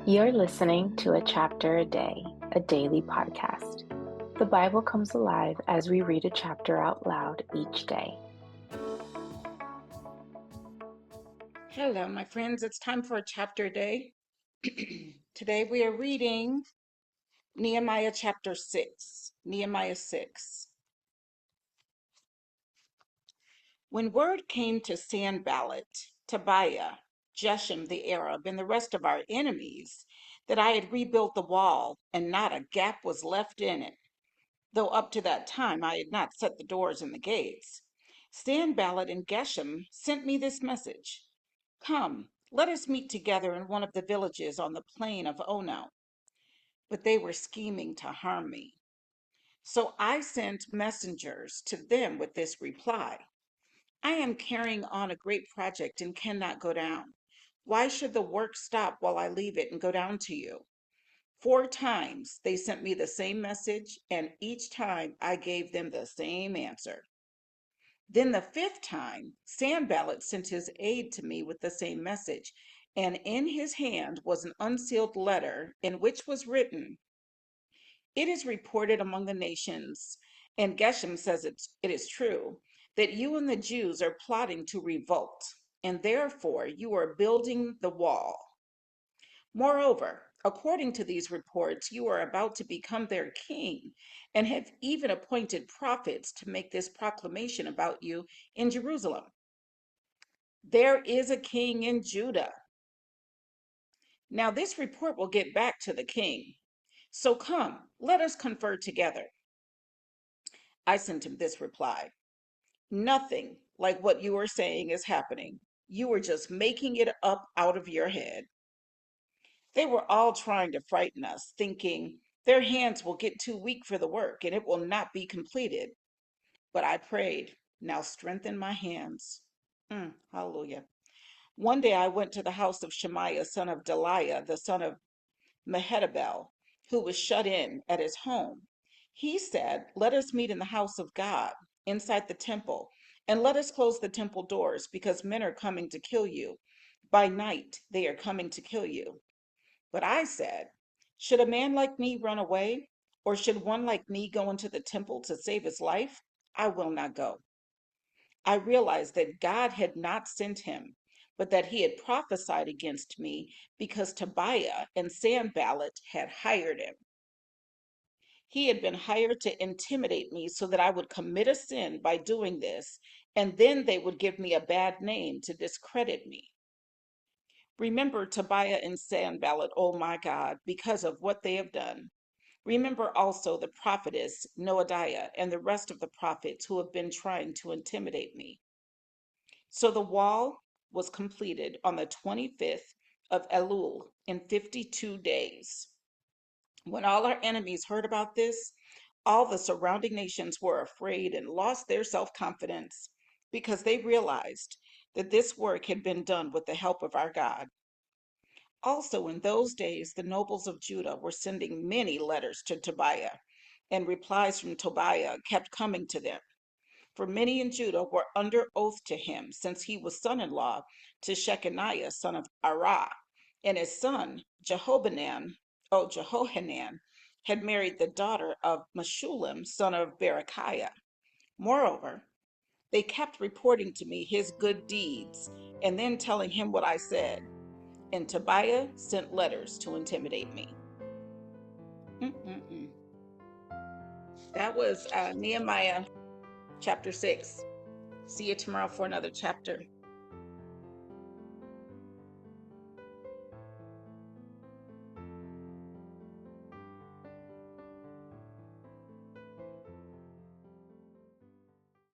You're listening to A Chapter a Day, a daily podcast. The Bible comes alive as we read a chapter out loud each day. Hello, my friends. It's time for a chapter a day. Today we are reading Nehemiah chapter 6. Nehemiah 6. When word came to Sanballat, Tobiah, Geshem the Arab, and the rest of our enemies that I had rebuilt the wall and not a gap was left in it, though up to that time I had not set the doors and the gates, Sanballat and Geshem sent me this message: Come, let us meet together in one of the villages on the plain of Ono. But they were scheming to harm me. So I sent messengers to them with this reply: I am carrying on a great project and cannot go down. Why should the work stop while I leave it and go down to you? 4 times they sent me the same message, and each time I gave them the same answer. Then the 5th time, Sanballat sent his aide to me with the same message, and in his hand was an unsealed letter in which was written, It is reported among the nations, and Geshem says it is true, that you and the Jews are plotting to revolt, and therefore you are building the wall. Moreover, according to these reports, you are about to become their king and have even appointed prophets to make this proclamation about you in Jerusalem. There is a king in Judah. Now, this report will get back to the king. So come, let us confer together. I sent him this reply: Nothing like what you are saying is happening. You are just making it up out of your head. They were all trying to frighten us, thinking their hands will get too weak for the work and it will not be completed. But I prayed, Now strengthen my hands. Hallelujah. One day I went to the house of Shemaiah, son of Deliah, the son of Mehetabel, who was shut in at his home. He said, Let us meet in the house of God, inside the temple, and let us close the temple doors, because men are coming to kill you. By night they are coming to kill you. But I said, Should a man like me run away? Or should one like me go into the temple to save his life? I will not go. I realized that God had not sent him, but that he had prophesied against me because Tobiah and Sanballat had hired him. He had been hired to intimidate me so that I would commit a sin by doing this, and then they would give me a bad name to discredit me. Remember Tobiah and Sanballat, oh my God, because of what they have done. Remember also the prophetess Noadiah and the rest of the prophets who have been trying to intimidate me. So the wall was completed on the 25th of Elul in 52 days. When all our enemies heard about this, all the surrounding nations were afraid and lost their self-confidence because they realized that this work had been done with the help of our God. Also, in those days, the nobles of Judah were sending many letters to Tobiah, and replies from Tobiah kept coming to them. For many in Judah were under oath to him, since he was son-in-law to Shechaniah, son of Arah, and his son Jehohanan, had married the daughter of Meshullam, son of Berechiah. Moreover, they kept reporting to me his good deeds, and then telling him what I said. And Tobiah sent letters to intimidate me. Mm-mm-mm. That was Nehemiah chapter 6. See you tomorrow for another chapter.